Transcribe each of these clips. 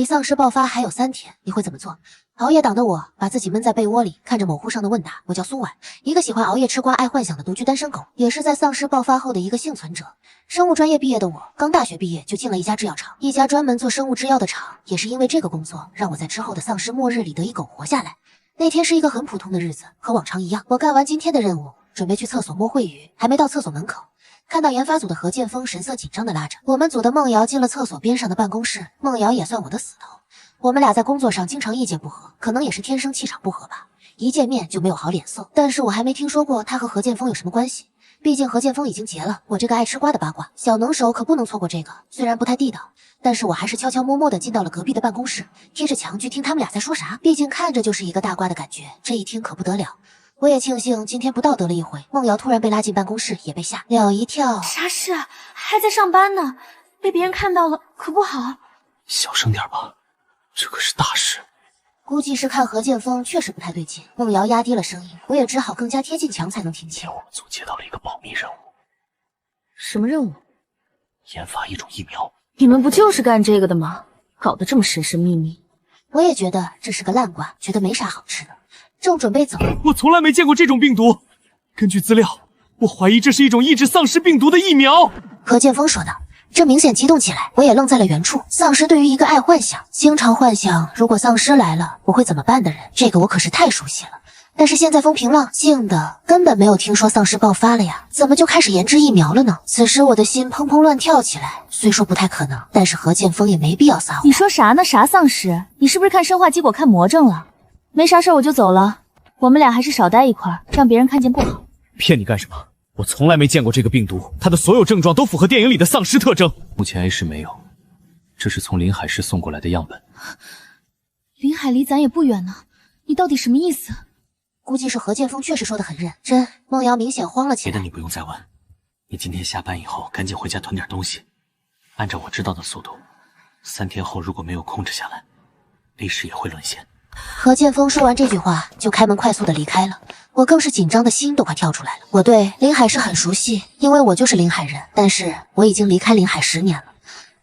离丧尸爆发还有3天，你会怎么做？熬夜党的我把自己闷在被窝里，看着某乎上的问答。我叫苏婉，一个喜欢熬夜吃瓜、爱幻想的独居单身狗，也是在丧尸爆发后的一个幸存者。生物专业毕业的我，刚大学毕业就进了一家制药厂，一家专门做生物制药的厂。也是因为这个工作，让我在之后的丧尸末日里得以苟活下来。那天是一个很普通的日子，和往常一样，我干完今天的任务，准备去厕所摸慧宇，还没到厕所门口。看到研发组的何剑锋神色紧张地拉着我们组的梦瑶进了厕所边上的办公室，梦瑶也算我的死头。我们俩在工作上经常意见不合，可能也是天生气场不合吧，一见面就没有好脸色。但是我还没听说过他和何剑锋有什么关系，毕竟何剑锋已经结了。我这个爱吃瓜的八卦小能手可不能错过这个，虽然不太地道，但是我还是悄悄摸摸地进到了隔壁的办公室，贴着墙去听他们俩在说啥，毕竟看着就是一个大瓜的感觉，这一听可不得了。我也庆幸今天不道德了一回，梦瑶突然被拉进办公室，也被吓了一跳。啥事啊？还在上班呢，被别人看到了可不好。小声点吧，这可是大事。估计是看何剑锋确实不太对劲，梦瑶压低了声音，我也只好更加贴近墙才能听清。我们组接到了一个保密任务。什么任务？研发一种疫苗。你们不就是干这个的吗？搞得这么神神秘秘。我也觉得这是个烂瓜，觉得没啥好吃的。正准备走，我从来没见过这种病毒。根据资料，我怀疑这是一种抑制丧尸病毒的疫苗。何剑锋说道。这明显激动起来，我也愣在了原处。丧尸对于一个爱幻想、经常幻想如果丧尸来了我会怎么办的人，这个我可是太熟悉了。但是现在风平浪静的，根本没有听说丧尸爆发了呀，怎么就开始研制疫苗了呢？此时我的心砰砰乱跳起来。虽说不太可能，但是何剑锋也没必要撒谎。你说啥呢？啥丧尸？你是不是看生化结果看魔怔了？没啥事我就走了，我们俩还是少待一块儿，让别人看见不好。骗你干什么？我从来没见过这个病毒，它的所有症状都符合电影里的丧尸特征。目前 A 市没有，这是从临海市送过来的样本。临海离咱也不远呢，你到底什么意思？估计是何剑锋确实说得很认真。梦瑶明显慌了起来。别的你不用再问，你今天下班以后赶紧回家囤点东西，按照我知道的速度，3天后如果没有控制下来，A 市也会沦陷。何剑锋说完这句话就开门快速的离开了，我更是紧张的心都快跳出来了。我对临海市很熟悉，因为我就是临海人，但是我已经离开临海10年了。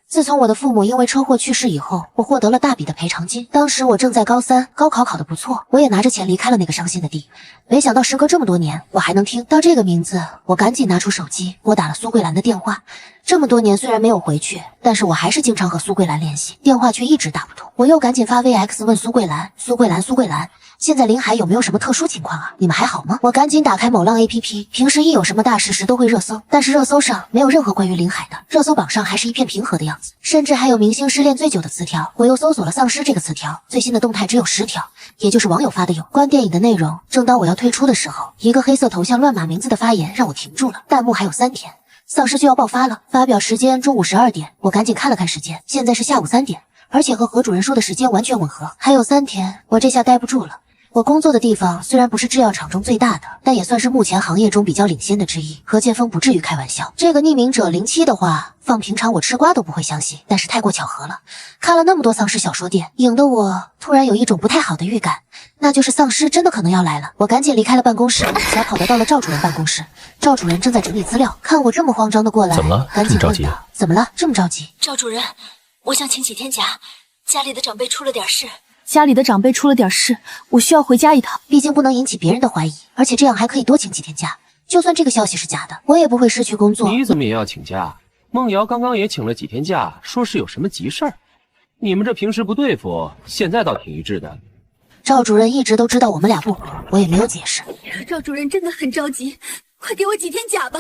自从我的父母因为车祸去世以后，我获得了大笔的赔偿金。当时我正在高3，高考考得不错，我也拿着钱离开了那个伤心的地。没想到时隔这么多年，我还能听到这个名字，我赶紧拿出手机拨打了苏桂兰的电话。这么多年虽然没有回去，但是我还是经常和苏桂兰联系，电话却一直打不通。我又赶紧发 VX 问苏桂兰，苏桂兰，现在临海有没有什么特殊情况啊？你们还好吗？我赶紧打开某浪 APP， 平时一有什么大事时都会热搜，但是热搜上没有任何关于临海的，热搜榜上还是一片平和的样子，甚至还有明星失恋醉酒的词条。我又搜索了丧尸这个词条，最新的动态只有10条，也就是网友发的有关电影的内容。正当我要退出的时候，一个黑色头像乱码名字的发言让我停住了。弹幕还有3天，丧尸就要爆发了，发表时间中午12点。我赶紧看了看时间，现在是下午3点，而且和何主任说的时间完全吻合。还有3天，我这下待不住了。我工作的地方虽然不是制药厂中最大的，但也算是目前行业中比较领先的之一。何剑锋不至于开玩笑，这个匿名者07的话，放平常我吃瓜都不会相信，但是太过巧合了。看了那么多丧尸小说店，引得我突然有一种不太好的预感，那就是丧尸真的可能要来了。我赶紧离开了办公室，小跑的到了赵主任办公室。赵主任正在整理资料，看我这么慌张的过来，怎么了？赶紧问道：怎么了？这么着急？赵主任，我想请几天假，家里的长辈出了点事。家里的长辈出了点事，我需要回家一趟。毕竟不能引起别人的怀疑，而且这样还可以多请几天假。就算这个消息是假的，我也不会失去工作。你怎么也要请假？梦瑶刚刚也请了几天假，说是有什么急事儿。你们这平时不对付，现在倒挺一致的。赵主任一直都知道我们俩不合，我也没有解释。赵主任真的很着急，快给我几天假吧，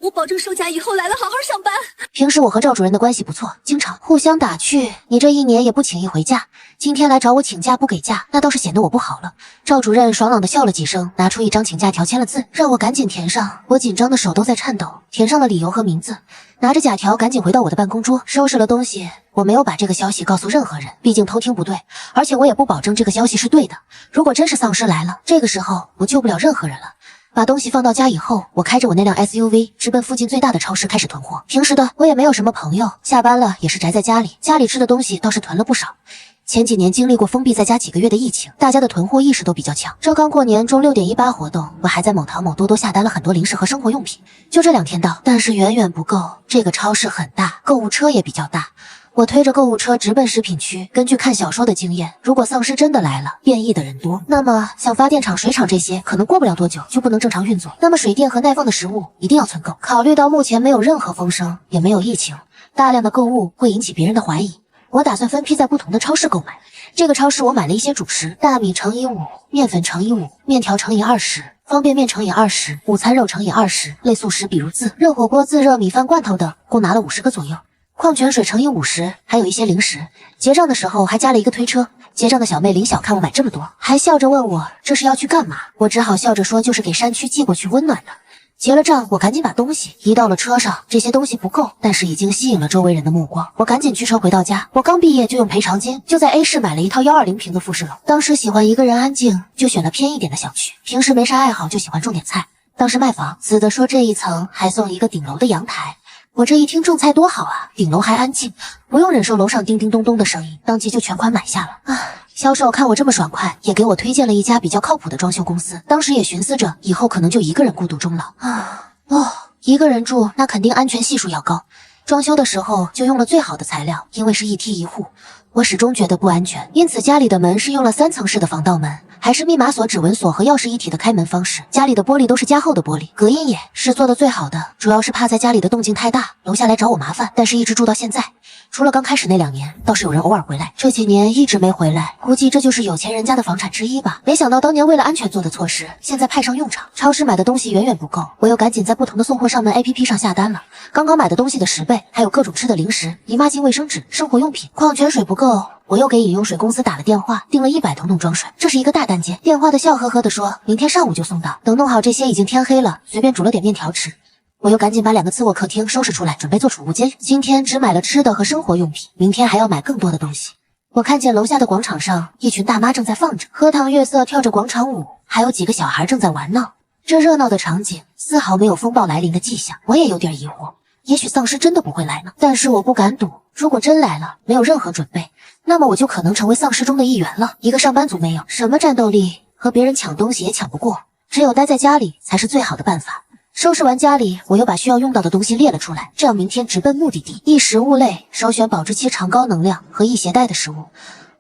我保证收假以后来了好好上班。平时我和赵主任的关系不错，经常互相打趣，你这1年也不请一回假，今天来找我请假不给假，那倒是显得我不好了。赵主任爽朗的笑了几声，拿出一张请假条签了字，让我赶紧填上。我紧张的手都在颤抖，填上了理由和名字，拿着假条赶紧回到我的办公桌，收拾了东西。我没有把这个消息告诉任何人，毕竟偷听不对，而且我也不保证这个消息是对的。如果真是丧尸来了，这个时候我救不了任何人了。把东西放到家以后，我开着我那辆 SUV 直奔附近最大的超市开始囤货。平时的我也没有什么朋友，下班了也是宅在家里，家里吃的东西倒是囤了不少。前几年经历过封闭在家几个月的疫情，大家的囤货意识都比较强。这刚过年中6.18活动，我还在某淘某多多下单了很多零食和生活用品，就这2天到，但是远远不够。这个超市很大，购物车也比较大。我推着购物车直奔食品区。根据看小说的经验，如果丧尸真的来了，变异的人多，那么像发电厂、水厂这些，可能过不了多久就不能正常运作。那么水电和耐放的食物一定要存够。考虑到目前没有任何风声，也没有疫情，大量的购物会引起别人的怀疑。我打算分批在不同的超市购买。这个超市我买了一些主食：大米乘以5，面粉乘以5，面条乘以20。方便面乘以20，午餐肉乘以20，类速食比如热火锅、自热米饭、罐头等，共拿了50个左右。矿泉水乘以50，还有一些零食。结账的时候还加了一个推车。结账的小妹林晓看我买这么多，还笑着问我这是要去干嘛。我只好笑着说就是给山区寄过去温暖的。结了账，我赶紧把东西移到了车上。这些东西不够，但是已经吸引了周围人的目光。我赶紧驱车回到家。我刚毕业就用赔偿金，就在 A 市买了一套120平的复式楼。当时喜欢一个人安静，就选了偏一点的小区。平时没啥爱好，就喜欢种点菜。当时卖房，死的说这一层还送一个顶楼的阳台。我这一听种菜多好啊，顶楼还安静，不用忍受楼上叮叮咚咚的声音，当即就全款买下了啊！销售看我这么爽快，也给我推荐了一家比较靠谱的装修公司。当时也寻思着，以后可能就一个人孤独终老啊。一个人住那肯定安全系数要高。装修的时候就用了最好的材料，因为是一梯一户，我始终觉得不安全，因此家里的门是用了3层式的防盗门，还是密码锁、指纹锁和钥匙一体的开门方式。家里的玻璃都是加厚的玻璃，隔音也是做的最好的，主要是怕在家里的动静太大，楼下来找我麻烦，但是一直住到现在。除了刚开始那2年，倒是有人偶尔回来，这几年一直没回来，估计这就是有钱人家的房产之一吧。没想到当年为了安全做的措施，现在派上用场。超市买的东西远远不够，我又赶紧在不同的送货上门 APP 上下单了，刚刚买的东西的10倍，还有各种吃的零食、姨妈巾、卫生纸、生活用品。矿泉水不够，我又给饮用水公司打了电话，订了100头弄装水，这是一个大单间。电话的笑呵呵地说，明天上午就送到。等弄好这些，已经天黑了，随便煮了点面条吃。我又赶紧把2个次卧客厅收拾出来，准备做储物间。今天只买了吃的和生活用品，明天还要买更多的东西。我看见楼下的广场上，一群大妈正在放着荷塘月色，跳着广场舞，还有几个小孩正在玩闹。这热闹的场景丝毫没有风暴来临的迹象，我也有点疑惑，也许丧尸真的不会来呢。但是我不敢赌，如果真来了，没有任何准备，那么我就可能成为丧尸中的一员了。一个上班族没有什么战斗力，和别人抢东西也抢不过，只有待在家里才是最好的办法。收拾完家里，我又把需要用到的东西列了出来，这样明天直奔目的地。易食物类首选保质期长、高能量和易携带的食物，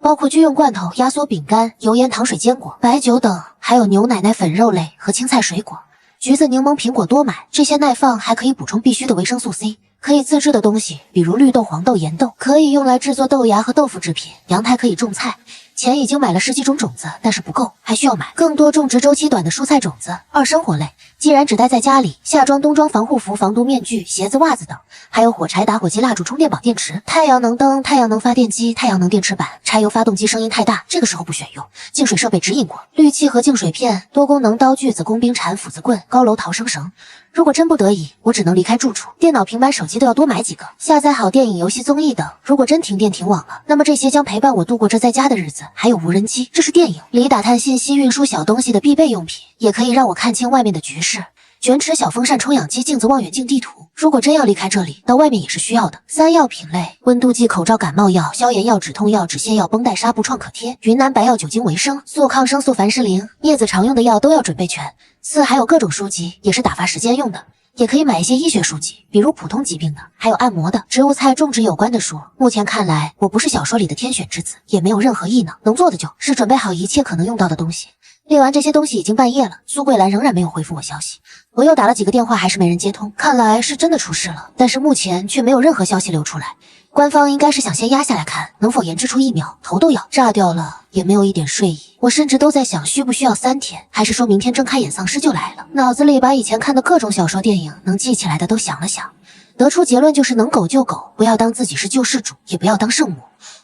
包括居用罐头、压缩饼干、油盐糖水、坚果、白酒等，还有牛奶、奶粉、肉类和青菜水果。橘子、柠檬、苹果多买，这些耐放还可以补充必需的维生素 C。可以自制的东西，比如绿豆、黄豆、盐豆，可以用来制作豆芽和豆腐制品。阳台可以种菜，钱已经买了10几种种子，但是不够，还需要买更多种植周期短的蔬菜种子。2生活类，既然只待在家里，夏装、冬装、防护服、防毒面具、鞋子、袜子等，还有火柴、打火机、蜡烛、充电宝、电池、太阳能灯、太阳能发电机、太阳能电池板。柴油发动机声音太大，这个时候不选用。净水设备指引过，滤器和净水片，多功能刀具子、工兵铲、斧子棍、高楼逃生绳。如果真不得已，我只能离开住处，电脑、平板、手机都要多买几个，下载好电影、游戏、综艺等。如果真停电停网了，那么这些将陪伴我度过这在家的日子。还有无人机，这是电影里打探信息、运输小东西的必备用品，也可以让我看清外面的局势。卷尺、小风扇、抽氧机、镜子、望远镜、地图，如果真要离开这里，到外面也是需要的。3药品类，温度计、口罩、感冒药、消炎药、止痛药、止泻药、绷带、纱布、创可贴、云南白药、酒精维生素、抗生素、凡士林、镊子常用的药都要准备全。4还有各种书籍，也是打发时间用的。也可以买一些医学书籍，比如普通疾病的，还有按摩的、植物菜种植有关的书。目前看来，我不是小说里的天选之子，也没有任何异能，能做的就是准备好一切可能用到的东西。列完这些东西已经半夜了，苏桂兰仍然没有回复我消息。我又打了几个电话，还是没人接通，看来是真的出事了，但是目前却没有任何消息流出来。官方应该是想先压下来看能否研制出疫苗，头都要炸掉了，也没有一点睡意。我甚至都在想，需不需要3天，还是说明天睁开眼丧尸就来了。脑子里把以前看的各种小说电影能记起来的都想了想，得出结论就是能狗就狗，不要当自己是救世主，也不要当圣母。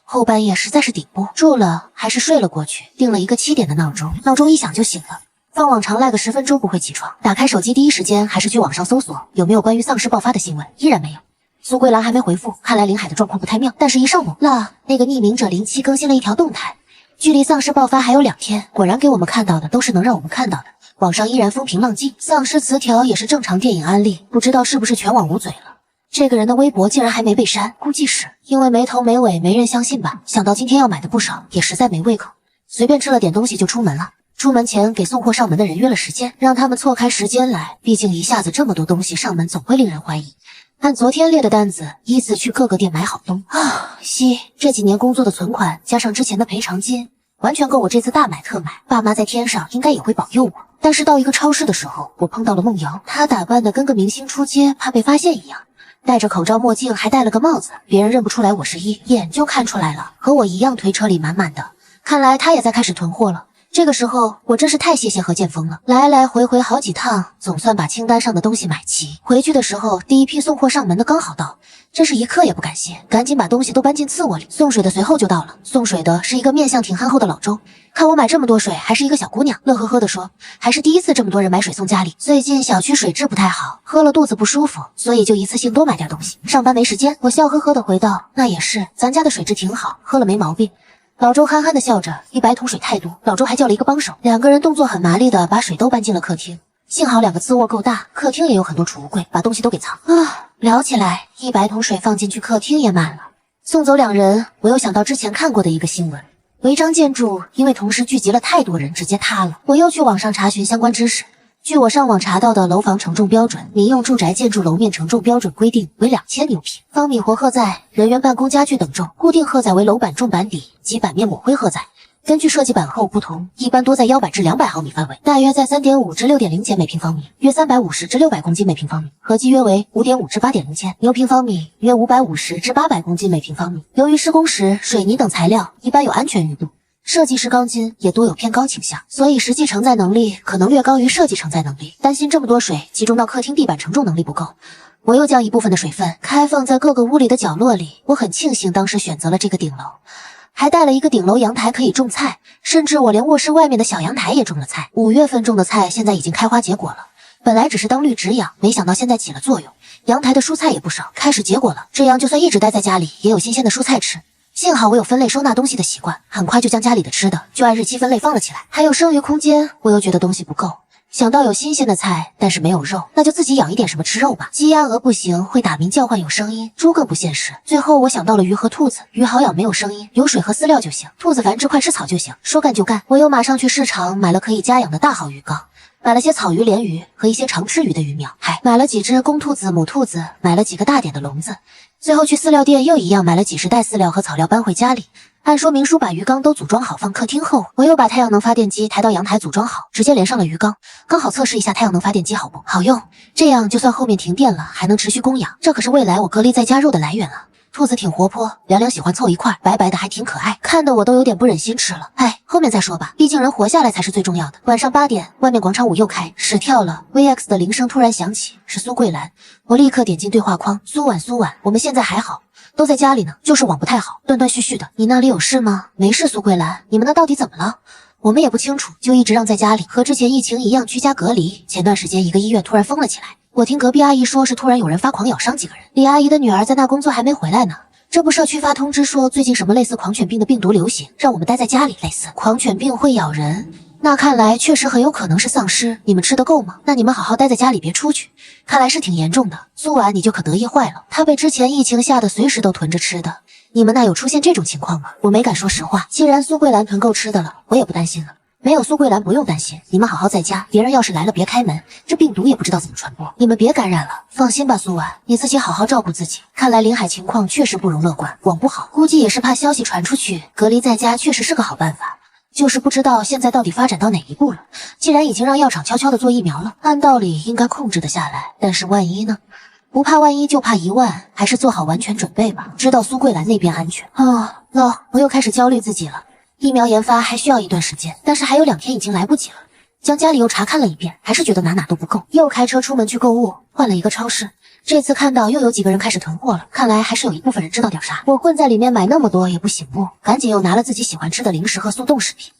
后半夜实在是顶不住了，还是睡了过去，定了一个7点的闹钟，闹钟一响就醒了。放往常赖个10分钟不会起床，打开手机第一时间还是去网上搜索有没有关于丧尸爆发的新闻，依然没有。苏桂兰还没回复，看来林海的状况不太妙。但是一上午了，那个匿名者07更新了一条动态，距离丧尸爆发还有2天，果然给我们看到的都是能让我们看到的。网上依然风平浪静，丧尸词条也是正常电影案例，不知道是不是全网捂嘴了。这个人的微博竟然还没被删，估计是因为没头没尾，没人相信吧。想到今天要买的不少，也实在没胃口，随便吃了点东西就出门了。出门前给送货上门的人约了时间，让他们错开时间来，毕竟一下子这么多东西上门总会令人怀疑。按昨天列的单子，依次去各个店买好东西。这几年工作的存款加上之前的赔偿金，完全够我这次大买特买。爸妈在天上应该也会保佑我。但是到一个超市的时候，我碰到了梦瑶，她打扮的跟个明星出街，怕被发现一样，戴着口罩墨镜，还戴了个帽子，别人认不出来我是一眼就看出来了，和我一样推车里满满的。看来她也在开始囤货了。这个时候我真是太谢谢何建峰了，来来回回好几趟，总算把清单上的东西买齐。回去的时候，第一批送货上门的刚好到，真是一刻也不敢歇，赶紧把东西都搬进次卧里。送水的随后就到了，送水的是一个面相挺憨厚的老周，看我买这么多水，还是一个小姑娘，乐呵呵地说，还是第一次这么多人买水送家里，最近小区水质不太好，喝了肚子不舒服，所以就一次性多买点东西，上班没时间。我笑呵呵地回道，那也是，咱家的水质挺好，喝了没毛病。老周憨憨地笑着，100桶水太多，老周还叫了一个帮手，两个人动作很麻利的把水都搬进了客厅。幸好2个次卧够大，客厅也有很多储物柜，把东西都给藏。聊起来，100桶水放进去，客厅也满了。送走2人，我又想到之前看过的一个新闻，违章建筑因为同时聚集了太多人，直接塌了。我又去网上查询相关知识。据我上网查到的楼房承重标准，民用住宅建筑楼面承重标准规定为2000牛皮，方米活荷载、人员办公家具等重，固定荷载为楼板重板底及板面抹灰荷载。根据设计板厚不同，一般多在100至200毫米范围，大约在3.5至6.0千每平方米，约350至600公斤每平方米，合计约为5.5至8.0千牛平方米，约550至800公斤每平方米。由于施工时水泥等材料一般有安全余度，设计师钢筋也多有偏高倾向，所以实际承载能力可能略高于设计承载能力。担心这么多水集中到客厅地板承重能力不够，我又将一部分的水分开放在各个屋里的角落里。我很庆幸当时选择了这个顶楼，还带了一个顶楼阳台可以种菜，甚至我连卧室外面的小阳台也种了菜。5月份种的菜现在已经开花结果了，本来只是当绿植养，没想到现在起了作用，阳台的蔬菜也不少，开始结果了。这样就算一直待在家里，也有新鲜的蔬菜吃。幸好我有分类收纳东西的习惯，很快就将家里的吃的就按日期分类放了起来。还有剩余空间，我又觉得东西不够，想到有新鲜的菜，但是没有肉，那就自己养一点什么吃肉吧。鸡鸭鹅不行，会打鸣叫唤有声音，猪更不现实。最后我想到了鱼和兔子，鱼好养没有声音，有水和饲料就行，兔子繁殖快吃草就行。说干就干，我又马上去市场买了可以家养的大号鱼缸，买了些草鱼、鲢鱼和一些常吃鱼的鱼苗，还买了几只公兔子、母兔子，买了几个大点的笼子。最后去饲料店又一样买了几十袋饲料和草料搬回家里。按说明书把鱼缸都组装好放客厅后，我又把太阳能发电机抬到阳台组装好，直接连上了鱼缸，刚好测试一下太阳能发电机好不好用，这样就算后面停电了还能持续供氧，这可是未来我隔离在家肉的来源啊。兔子挺活泼，凉凉喜欢凑一块，白白的还挺可爱，看得我都有点不忍心吃了。后面再说吧，毕竟人活下来才是最重要的。晚上8点，外面广场舞又开，屎跳了。VX 的铃声突然响起，是苏桂兰。我立刻点进对话框，苏婉，我们现在还好，都在家里呢，就是网不太好，断断续续的。你那里有事吗？没事，苏桂兰，你们那到底怎么了？我们也不清楚，就一直让在家里，和之前疫情一样居家隔离。前段时间一个医院突然封了起来，我听隔壁阿姨说是突然有人发狂咬伤几个人，李阿姨的女儿在那工作还没回来呢。这不社区发通知说最近什么类似狂犬病的病毒流行，让我们待在家里。类似狂犬病会咬人，那看来确实很有可能是丧尸。你们吃得够吗？那你们好好待在家里别出去，看来是挺严重的。苏婉你就可得意坏了，她被之前疫情吓得随时都囤着吃的。你们那有出现这种情况吗？我没敢说实话，既然苏桂兰囤够吃的了，我也不担心了。没有苏桂兰不用担心，你们好好在家，别人要是来了别开门，这病毒也不知道怎么传播，你们别感染了。放心吧苏婉，你自己好好照顾自己。看来临海情况确实不容乐观，网不好，估计也是怕消息传出去，隔离在家确实是个好办法，就是不知道现在到底发展到哪一步了。既然已经让药厂悄悄地做疫苗了，按道理应该控制得下来，但是万一呢？不怕万一就怕1万，还是做好完全准备吧。知道苏桂兰那边安全我又开始焦虑自己了。疫苗研发还需要一段时间，但是还有2天已经来不及了。将家里又查看了一遍，还是觉得哪都不够，又开车出门去购物，换了一个超市。这次看到又有几个人开始囤货了，看来还是有一部分人知道点啥。我混在里面买那么多也不醒目，赶紧又拿了自己喜欢吃的零食和速冻食品。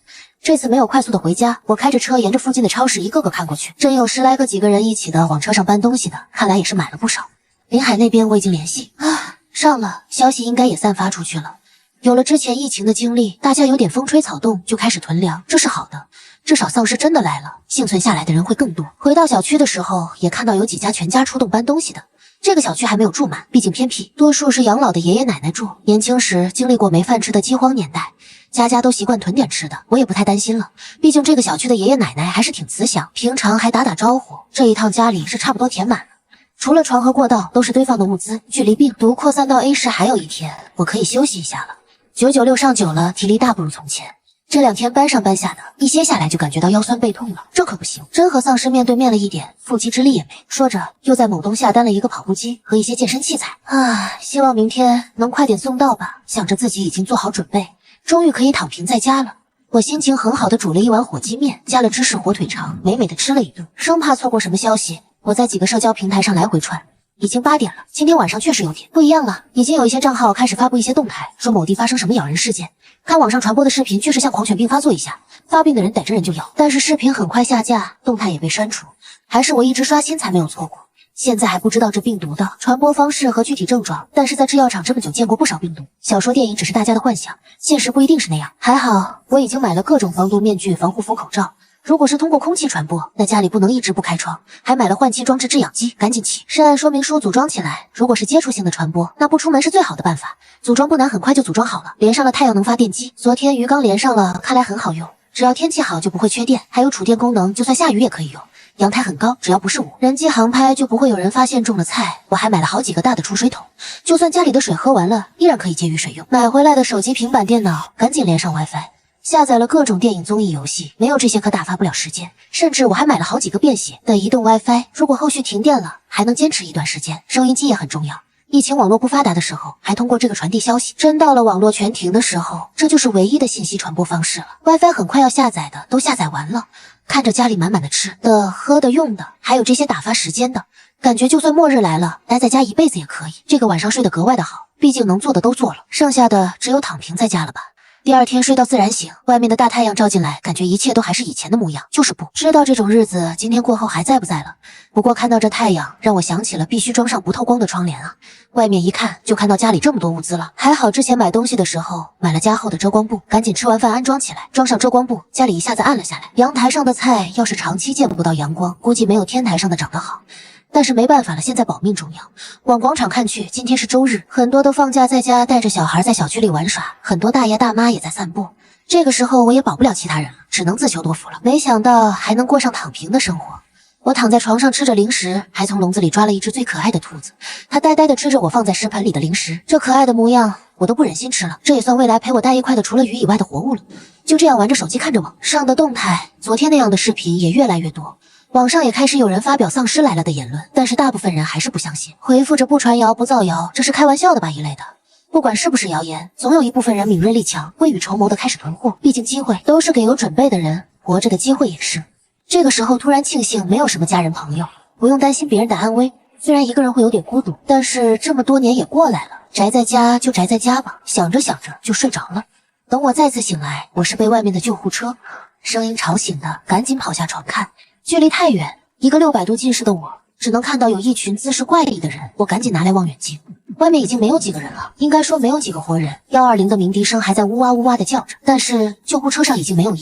这次没有快速的回家，我开着车沿着附近的超市一个个看过去，真有10来个几个人一起的往车上搬东西的，看来也是买了不少。临海那边我已经联系上了，消息应该也散发出去了。有了之前疫情的经历，大家有点风吹草动就开始囤粮，这是好的，至少丧尸真的来了，幸存下来的人会更多。回到小区的时候，也看到有几家全家出动搬东西的。这个小区还没有住满，毕竟偏僻，多数是养老的爷爷奶奶住。年轻时经历过没饭吃的饥荒年代，家家都习惯囤点吃的，我也不太担心了。毕竟这个小区的爷爷奶奶还是挺慈祥，平常还打打招呼。这一趟家里是差不多填满了。除了床和过道都是堆放的物资，距离病毒扩散到 A 市还有1天，我可以休息一下了。996上久了，体力大不如从前。这2天搬上搬下的，一歇下来就感觉到腰酸背痛了，这可不行。真和丧尸面对面了一点，腹肌之力也没。说着，又在某东下单了一个跑步机和一些健身器材。希望明天能快点送到吧。想着自己已经做好准备，终于可以躺平在家了。我心情很好的煮了一碗火鸡面，加了芝士火腿肠，美美的吃了一顿，生怕错过什么消息。我在几个社交平台上来回窜。已经8点了，今天晚上确实有点不一样了。已经有一些账号开始发布一些动态，说某地发生什么咬人事件。看网上传播的视频，确实像狂犬病发作一下，发病的人逮着人就咬。但是视频很快下架，动态也被删除，还是我一直刷新才没有错过。现在还不知道这病毒的传播方式和具体症状，但是在制药厂这么久见过不少病毒，小说电影只是大家的幻想，现实不一定是那样。还好我已经买了各种防毒面具、防护服、口罩。如果是通过空气传播，那家里不能一直不开窗，还买了换气装置、制氧机，赶紧起涉案说明书组装起来。如果是接触性的传播，那不出门是最好的办法。组装不难，很快就组装好了，连上了太阳能发电机。昨天鱼缸连上了，看来很好用，只要天气好就不会缺电，还有储电功能，就算下雨也可以用。阳台很高，只要不是我，人机航拍就不会有人发现种了菜。我还买了好几个大的储水桶，就算家里的水喝完了，依然可以接雨水用。买回来的手机、平板电脑赶紧连上 WiFi。下载了各种电影、综艺、游戏，没有这些可打发不了时间。甚至我还买了好几个便携的移动 WiFi，如果后续停电了，还能坚持一段时间。收音机也很重要，疫情网络不发达的时候，还通过这个传递消息。真到了网络全停的时候，这就是唯一的信息传播方式了。WiFi 很快要下载的都下载完了，看着家里满满的吃的、喝的、用的，还有这些打发时间的，感觉就算末日来了，待在家一辈子也可以。这个晚上睡得格外的好，毕竟能做的都做了，剩下的只有躺平在家了吧。第2天睡到自然醒，外面的大太阳照进来，感觉一切都还是以前的模样，就是不知道这种日子今天过后还在不在了。不过看到这太阳，让我想起了必须装上不透光的窗帘啊。外面一看就看到家里这么多物资了，还好之前买东西的时候买了加厚的遮光布，赶紧吃完饭安装起来，装上遮光布，家里一下子暗了下来。阳台上的菜要是长期见不到阳光，估计没有天台上的长得好。但是没办法了，现在保命重要。往广场看去，今天是周日，很多都放假在家带着小孩在小区里玩耍，很多大爷大妈也在散步。这个时候我也保不了其他人了，只能自求多福了。没想到还能过上躺平的生活。我躺在床上吃着零食，还从笼子里抓了一只最可爱的兔子，它呆呆地吃着我放在食盆里的零食，这可爱的模样我都不忍心吃了。这也算未来陪我待一块的除了鱼以外的活物了。就这样玩着手机看着网上的动态，昨天那样的视频也越来越多。网上也开始有人发表丧尸来了的言论，但是大部分人还是不相信，回复着不传谣不造谣，这是开玩笑的吧一类的。不管是不是谣言，总有一部分人敏锐力强，未雨绸缪的开始囤货，毕竟机会都是给有准备的人，活着的机会也是。这个时候突然庆幸没有什么家人朋友，不用担心别人的安危。虽然一个人会有点孤独，但是这么多年也过来了，宅在家就宅在家吧，想着想着就睡着了。等我再次醒来，我是被外面的救护车声音吵醒的，赶紧跑下床看。距离太远，一个600度近视的我只能看到有一群姿势怪异的人，我赶紧拿来望远镜。外面已经没有几个人了，应该说没有几个活人。120的鸣笛声还在呜哇呜哇的叫着，但是救护车上已经没有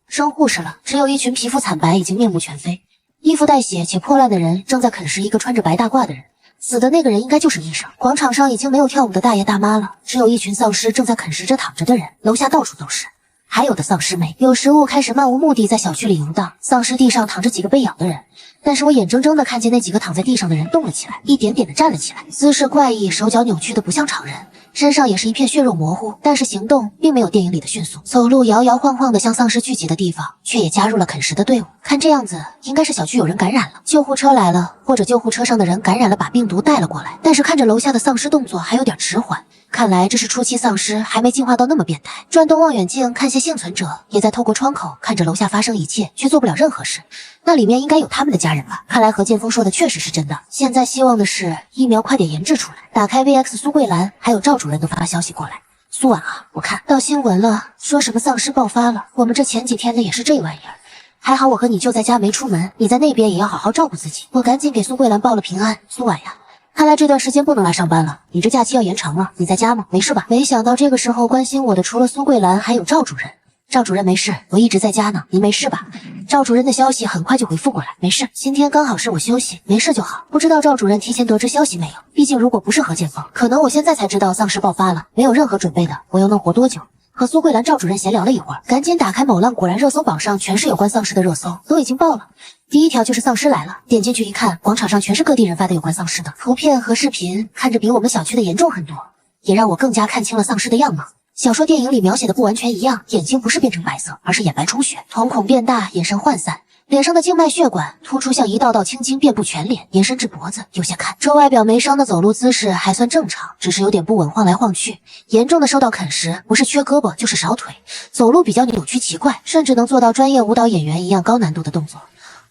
升护士了，只有一群皮肤惨白已经面目全非，衣服带血且破烂的人正在啃食一个穿着白大褂的人。死的那个人应该就是医生。广场上已经没有跳舞的大爷大妈了，只有一群丧尸正在啃食着躺着的人，楼下到处都是。还有的丧尸妹有食物开始漫无目的在小区里游荡，丧尸地上躺着几个被咬的人，但是我眼睁睁地看见那几个躺在地上的人动了起来，一点点地站了起来，姿势怪异，手脚扭曲的不像常人，身上也是一片血肉模糊，但是行动并没有电影里的迅速，走路摇摇晃晃的向丧尸聚集的地方，却也加入了啃食的队伍。看这样子，应该是小区有人感染了，救护车来了，或者救护车上的人感染了，把病毒带了过来。但是看着楼下的丧尸动作还有点迟缓，看来这是初期丧尸，还没进化到那么变态。转动望远镜看些幸存者，也在透过窗口看着楼下发生一切，却做不了任何事。那里面应该有他们的家人吧？看来何剑锋说的确实是真的。现在希望的是疫苗快点研制出来。打开 VX 苏桂兰，还有赵主任都发消息过来。苏婉啊，我看到新闻了，说什么丧尸爆发了，我们这前几天的也是这玩意儿。还好我和你就在家没出门，你在那边也要好好照顾自己。我赶紧给苏桂兰报了平安。苏婉呀，看来这段时间不能来上班了，你这假期要延长了。你在家吗？没事吧？没想到这个时候关心我的除了苏桂兰，还有赵主任。赵主任没事，我一直在家呢，您没事吧？赵主任的消息很快就回复过来，没事，今天刚好是我休息，没事就好。不知道赵主任提前得知消息没有？毕竟如果不是何剑锋，可能我现在才知道丧尸爆发了，没有任何准备的，我又能活多久？和苏桂兰赵主任闲聊了一会儿，赶紧打开某浪，果然热搜榜上全是有关丧尸的热搜，都已经爆了。第一条就是丧尸来了，点进去一看，广场上全是各地人发的有关丧尸的图片和视频，看着比我们小区的严重很多，也让我更加看清了丧尸的样貌。小说电影里描写的不完全一样，眼睛不是变成白色，而是眼白充血，瞳孔变大，眼神涣散，脸上的静脉血管突出，像一道道青筋遍布全脸，延伸至脖子。有些看，这外表没伤的走路姿势还算正常，只是有点不稳，晃来晃去。严重的受到啃食，不是缺胳膊就是少腿，走路比较扭曲奇怪，甚至能做到专业舞蹈演员一样高难度的动作。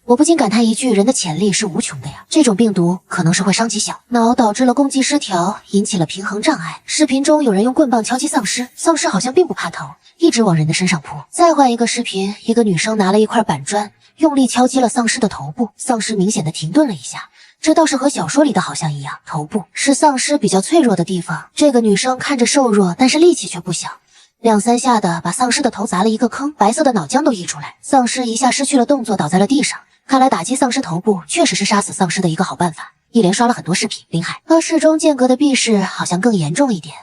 我不禁感叹一句，人的潜力是无穷的呀！这种病毒可能是会伤及小脑，导致了攻击失调，引起了平衡障碍。视频中有人用棍棒敲击丧尸，丧尸好像并不怕疼，一直往人的身上扑。再换一个视频，一个女生拿了一块板砖，用力敲击了丧尸的头部，丧尸明显的停顿了一下。这倒是和小说里的好像一样，头部是丧尸比较脆弱的地方。这个女生看着瘦弱，但是力气却不小。2、3下的把丧尸的头砸了一个坑，白色的脑浆都溢出来，丧尸一下失去了动作，倒在了地上。看来打击丧尸头部确实是杀死丧尸的一个好办法。一连刷了很多视频，林海和室中间隔的避世好像更严重一点。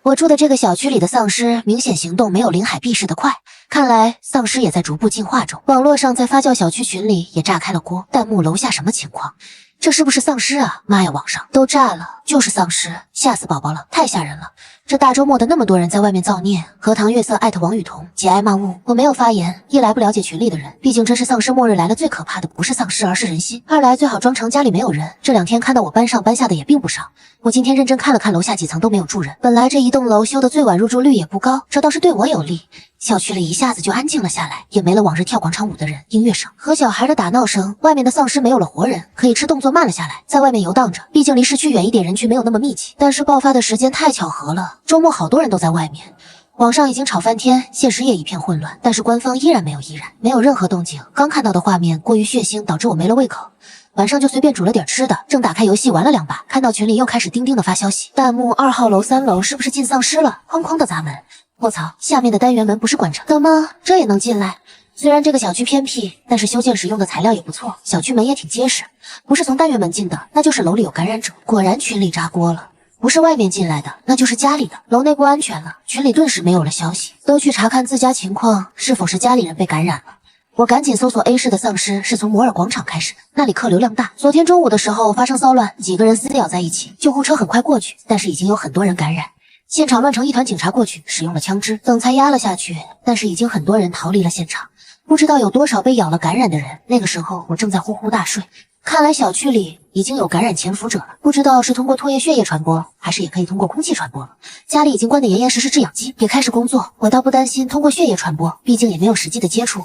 我住的这个小区里的丧尸明显行动没有林海避世的快，看来丧尸也在逐步进化中。网络上在发酵小区群里也炸开了锅，弹幕楼下什么情况？这是不是丧尸啊？妈呀，网上都炸了，就是丧尸，吓死宝宝了，太吓人了。这大周末的那么多人在外面造孽，荷塘月色艾特王雨桐，节哀骂物。我没有发言，一来不了解群里的人，毕竟真是丧尸末日来了，最可怕的不是丧尸而是人心。二来最好装成家里没有人，这2天看到我班上班下的也并不少。我今天认真看了看楼下几层都没有住人，本来这一栋楼修的最晚，入住率也不高，这倒是对我有利。小区里一下子就安静了下来，也没了往日跳广场舞的人、音乐声和小孩的打闹声。外面的丧尸没有了活人，可以吃动作慢了下来，在外面游荡着。毕竟离市区远一点，人群没有那么密集。但是爆发的时间太巧合了，周末好多人都在外面。网上已经吵翻天，现实也一片混乱，但是官方依然没有依然，没有任何动静。刚看到的画面过于血腥，导致我没了胃口。晚上就随便煮了点吃的，正打开游戏玩了2把，看到群里又开始叮叮的发消息，弹幕2号楼、3楼是不是进丧尸了？哐哐的砸门。卧槽，下面的单元门不是关着的吗？这也能进来？虽然这个小区偏僻，但是修建使用的材料也不错，小区门也挺结实，不是从单元门进的，那就是楼里有感染者。果然群里炸锅了，不是外面进来的，那就是家里的。楼内不安全了，群里顿时没有了消息，都去查看自家情况，是否是家里人被感染了。我赶紧搜索 A 市的丧尸是从摩尔广场开始，那里客流量大。昨天中午的时候发生骚乱，几个人撕咬在一起，救护车很快过去，但是已经有很多人感染。现场乱成一团，警察过去使用了枪支，等才压了下去，但是已经很多人逃离了现场，不知道有多少被咬了感染的人。那个时候我正在呼呼大睡，看来小区里已经有感染潜伏者了，不知道是通过唾液血液传播，还是也可以通过空气传播了。家里已经关得严严实实，制氧机也开始工作，我倒不担心通过血液传播，毕竟也没有实际的接触。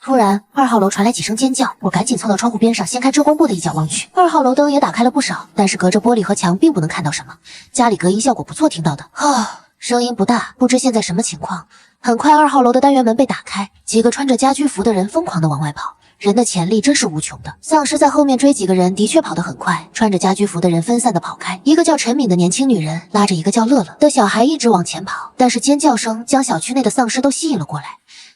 突然2号楼传来几声尖叫，我赶紧凑到窗户边上，掀开遮光布的一角望去。2号楼灯也打开了不少，但是隔着玻璃和墙并不能看到什么。家里隔音效果不错，听到的声音不大，不知现在什么情况。很快2号楼的单元门被打开，几个穿着家居服的人疯狂地往外跑。人的潜力真是无穷的，丧尸在后面追几个人的确跑得很快，穿着家居服的人分散地跑开。一个叫陈敏的年轻女人拉着一个叫乐乐的小孩一直往前跑，但是尖叫声将小区内的丧尸都吸引了过来。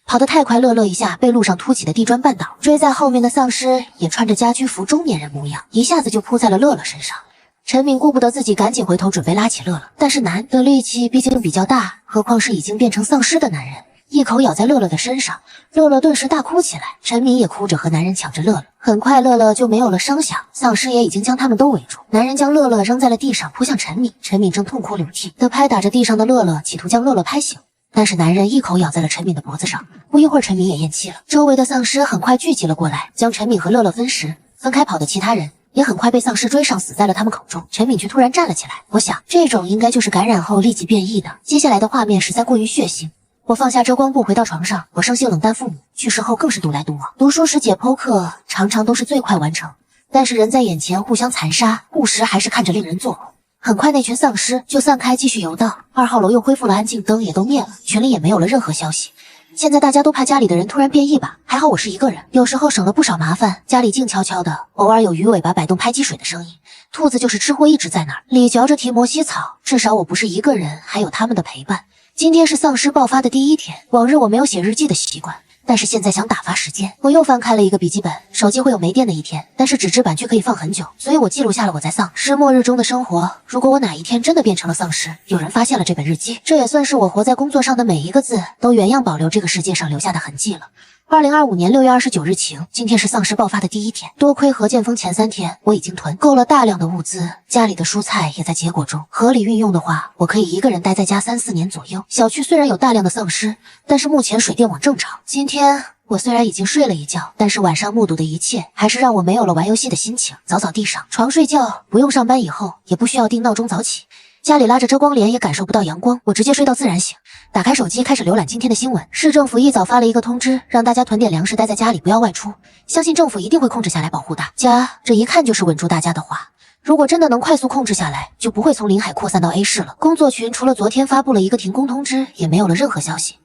跑得太快，乐乐一下被路上凸起的地砖绊倒，追在后面的丧尸也穿着家居服，中年人模样，一下子就扑在了乐乐身上。陈敏顾不得自己，赶紧回头准备拉起乐乐，但是男的力气毕竟比较大，何况是已经变成丧尸的男人，一口咬在乐乐的身上，乐乐顿时大哭起来，陈敏也哭着和男人抢着乐乐。很快乐乐就没有了声响，丧尸也已经将他们都围住。男人将乐乐扔在了地上，扑向陈敏，陈敏正痛哭流涕地拍打着地上的乐乐，企图将乐乐拍醒。但是男人一口咬在了陈敏的脖子上，不一会儿陈敏也咽气了。周围的丧尸很快聚集了过来，将陈敏和乐乐分食。分开跑的其他人也很快被丧尸追上，死在了他们口中。陈敏却突然站了起来，我想这种应该就是感染后立即变异的。接下来的画面实在过于血腥，我放下遮光布回到床上。我生性冷淡，父母去世后更是独来独往。读书时解剖课常常都是最快完成，但是人在眼前互相残杀，故时还是看着令人作呕。很快那群丧尸就散开继续游荡，2号楼又恢复了安静，灯也都灭了，群里也没有了任何消息。现在大家都怕家里的人突然变异吧，还好我是一个人，有时候省了不少麻烦。家里静悄悄的，偶尔有鱼尾巴摆动拍击水的声音。兔子就是吃货一直在那儿里嚼着提摩西草，至少我不是一个人，还有他们的陪伴。今天是丧尸爆发的第1天，往日我没有写日记的习惯，但是现在想打发时间，我又翻开了一个笔记本。手机会有没电的一天，但是纸质版却可以放很久，所以我记录下了我在丧尸末日中的生活。如果我哪一天真的变成了丧尸，有人发现了这本日记，这也算是我活在工作上的每一个字都原样保留这个世界上留下的痕迹了。2025年6月29日晴，今天是丧尸爆发的第一天。多亏何剑锋前3天我已经囤够了大量的物资，家里的蔬菜也在结果中。合理运用的话，我可以一个人待在家3、4年左右。小区虽然有大量的丧尸，但是目前水电网正常。今天我虽然已经睡了一觉，但是晚上目睹的一切还是让我没有了玩游戏的心情。早早地上床睡觉，不用上班以后也不需要定闹钟早起。家里拉着遮光帘也感受不到阳光，我直接睡到自然醒。打开手机开始浏览今天的新闻，市政府一早发了一个通知，让大家囤点粮食，待在家里不要外出。相信政府一定会控制下来保护大家，这一看就是稳住大家的话。如果真的能快速控制下来，就不会从临海扩散到 A 市了。工作群除了昨天发布了一个停工通知，也没有了任何消息。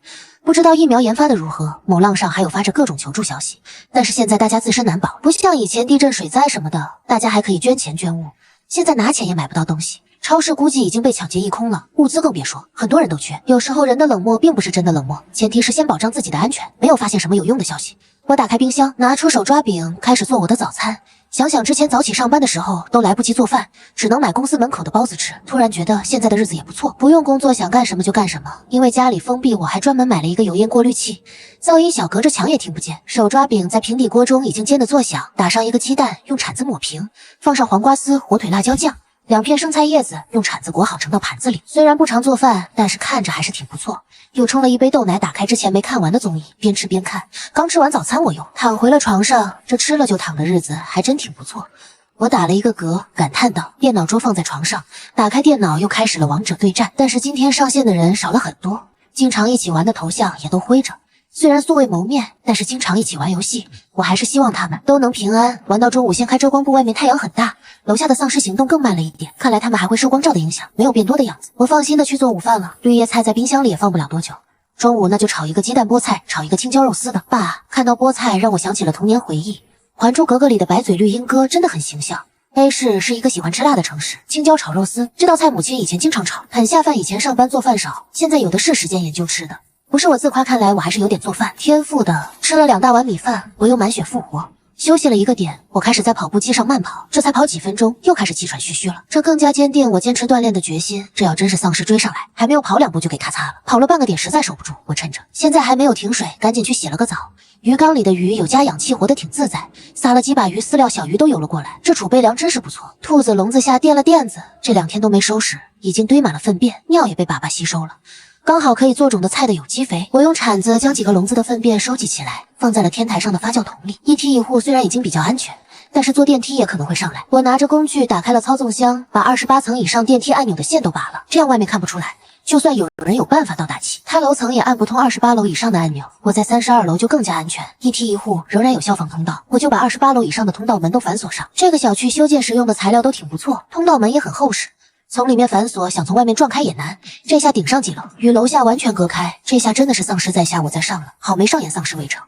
不知道疫苗研发的如何，某浪上还有发着各种求助消息，但是现在大家自身难保，不像以前地震水灾什么的，大家还可以捐钱捐物，现在拿钱也买不到东西。超市估计已经被抢劫一空了，物资更别说，很多人都缺。有时候人的冷漠并不是真的冷漠，前提是先保障自己的安全。没有发现什么有用的消息，我打开冰箱，拿出手抓饼，开始做我的早餐。想想之前早起上班的时候都来不及做饭，只能买公司门口的包子吃，突然觉得现在的日子也不错，不用工作，想干什么就干什么。因为家里封闭，我还专门买了一个油烟过滤器，噪音小，隔着墙也听不见。手抓饼在平底锅中已经煎得作响，打上一个鸡蛋，用铲子抹平，放上黄瓜丝、火腿、辣椒酱。2片生菜叶子用铲子裹好盛到盘子里，虽然不常做饭，但是看着还是挺不错。又冲了一杯豆奶，打开之前没看完的综艺，边吃边看。刚吃完早餐，我又躺回了床上，这吃了就躺的日子还真挺不错。我打了一个嗝，感叹道：电脑桌放在床上，打开电脑又开始了王者对战，但是今天上线的人少了很多，经常一起玩的头像也都灰着。虽然素未谋面，但是经常一起玩游戏，我还是希望他们都能平安。玩到中午，掀开遮光布，外面太阳很大，楼下的丧尸行动更慢了一点，看来他们还会受光照的影响，没有变多的样子。我放心的去做午饭了，绿叶菜在冰箱里也放不了多久。中午那就炒一个鸡蛋菠菜，炒一个青椒肉丝的。爸，看到菠菜让我想起了童年回忆，《还珠格格》里的白嘴绿鹦哥真的很形象。A 市是一个喜欢吃辣的城市，青椒炒肉丝这道菜母亲以前经常炒，很下饭。以前上班做饭少，现在有的是时间研究吃的。不是我自夸，看来我还是有点做饭天赋的。吃了2大碗米饭，我又满血复活。休息了1个点，我开始在跑步机上慢跑，这才跑几分钟，又开始气喘吁吁了。这更加坚定我坚持锻炼的决心。这要真是丧尸追上来，还没有跑2步就给咔嚓了。跑了半个点，实在守不住，我趁着现在还没有停水，赶紧去洗了个澡。鱼缸里的鱼有加氧气，活得挺自在。撒了几把鱼饲料，小鱼都游了过来，这储备粮真是不错。兔子笼子下垫了垫子，这2天都没收拾，已经堆满了粪便，尿也被粑粑吸收了。刚好可以做种的菜的有机肥，我用铲子将几个笼子的粪便收集起来，放在了天台上的发酵桶里。一梯一户虽然已经比较安全，但是坐电梯也可能会上来。我拿着工具打开了操纵箱，把28层以上电梯按钮的线都拔了，这样外面看不出来。就算有人有办法到达起，他楼层也按不通28楼以上的按钮。我在32楼就更加安全，一梯一户仍然有消防通道，我就把28楼以上的通道门都反锁上。这个小区修建时用的材料都挺不错，通道门也很厚实。从里面反锁，想从外面撞开也难。这下顶上几楼与楼下完全隔开，这下真的是丧尸在下，我在上了。好没上演丧尸围城。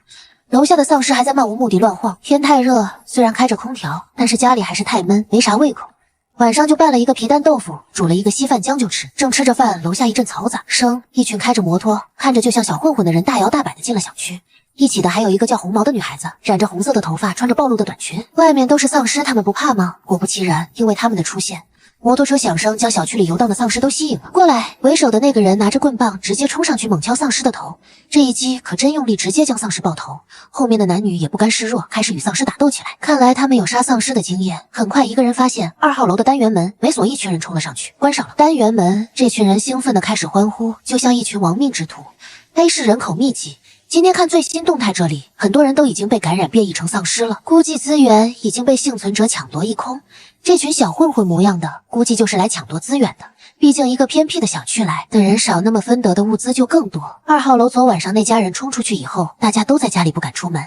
楼下的丧尸还在漫无目的乱晃，天太热，虽然开着空调，但是家里还是太闷，没啥胃口。晚上就拌了一个皮蛋豆腐，煮了一个稀饭将就吃。正吃着饭，楼下一阵嘈杂声，一群开着摩托，看着就像小混混的人大摇大摆的进了小区。一起的还有一个叫红毛的女孩子，染着红色的头发，穿着暴露的短裙。外面都是丧尸，他们不怕吗？果不其然，因为他们的出现，摩托车响声将小区里游荡的丧尸都吸引了过来。为首的那个人拿着棍棒直接冲上去猛敲丧尸的头，这一击可真用力，直接将丧尸爆头。后面的男女也不甘示弱，开始与丧尸打斗起来。看来他们有杀丧尸的经验。很快一个人发现2号楼的单元门没锁，一群人冲了上去，关上了单元门。这群人兴奋地开始欢呼，就像一群亡命之徒。A 市人口密集，今天看最新动态，这里很多人都已经被感染变异成丧尸了，估计资源已经被幸存者抢夺一空。这群小混混模样的，估计就是来抢夺资源的。毕竟一个偏僻的小区来的人少，那么分得的物资就更多。2号楼昨晚上那家人冲出去以后，大家都在家里不敢出门。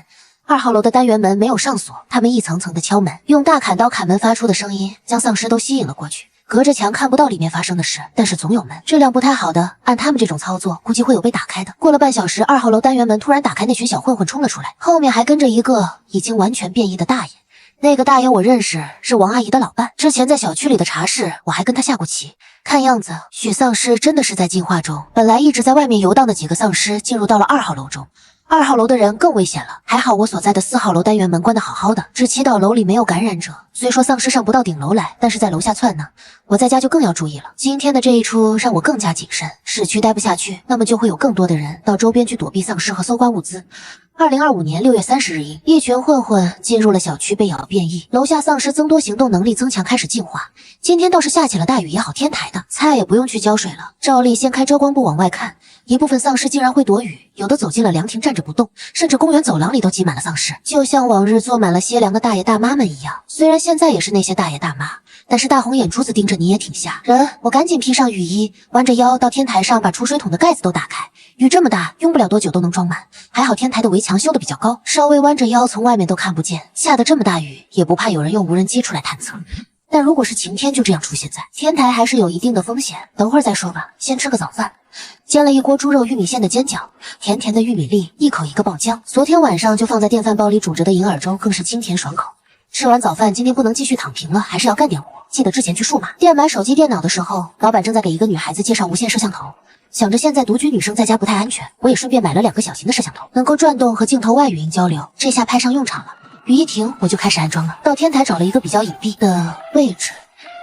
2号楼的单元门没有上锁，他们一层层的敲门，用大砍刀砍门发出的声音将丧尸都吸引了过去。隔着墙看不到里面发生的事，但是总有门。质量不太好的，按他们这种操作，估计会有被打开的。过了半小时，2号楼单元门突然打开，那群小混混冲了出来，后面还跟着一个已经完全变异的大爷。那个大爷我认识，是王阿姨的老伴，之前在小区里的茶室，我还跟他下过棋。看样子，许丧尸真的是在进化中。本来一直在外面游荡的几个丧尸，进入到了2号楼中。2号楼的人更危险了，还好我所在的4号楼单元门关得好好的，只祈祷楼里没有感染者。虽说丧尸上不到顶楼来，但是在楼下窜呢。我在家就更要注意了。今天的这一出让我更加谨慎，市区待不下去，那么就会有更多的人到周边去躲避丧尸和搜刮物资。2025年6月30日阴，一群混混进入了小区，被咬变异，楼下丧尸增多，行动能力增强，开始进化。今天倒是下起了大雨，也好天台的菜也不用去浇水了。照例掀开遮光布往外看，一部分丧尸竟然会躲雨，有的走进了凉亭站着不动，甚至公园走廊里都挤满了丧尸，就像往日坐满了歇凉的大爷大妈们一样。虽然现在也是那些大爷大妈，但是大红眼珠子盯着你也挺吓人。我赶紧披上雨衣，弯着腰到天台上，把储水桶的盖子都打开。雨这么大，用不了多久都能装满。还好天台的围墙修得比较高，稍微弯着腰从外面都看不见。下的这么大雨，也不怕有人用无人机出来探测。但如果是晴天就这样出现在天台，还是有一定的风险。等会儿再说吧，先吃个早饭。煎了一锅猪肉玉米馅的煎饺，甜甜的玉米粒，一口一个爆浆。昨天晚上就放在电饭煲里煮着的银耳粥更是清甜爽口。吃完早饭，今天不能继续躺平了，还是要干点活。记得之前去数码店买手机电脑的时候，老板正在给一个女孩子介绍无线摄像头。想着现在独居女生在家不太安全，我也顺便买了2个小型的摄像头，能够转动和镜头外语音交流。这下派上用场了。雨一停，我就开始安装了。到天台找了一个比较隐蔽的位置，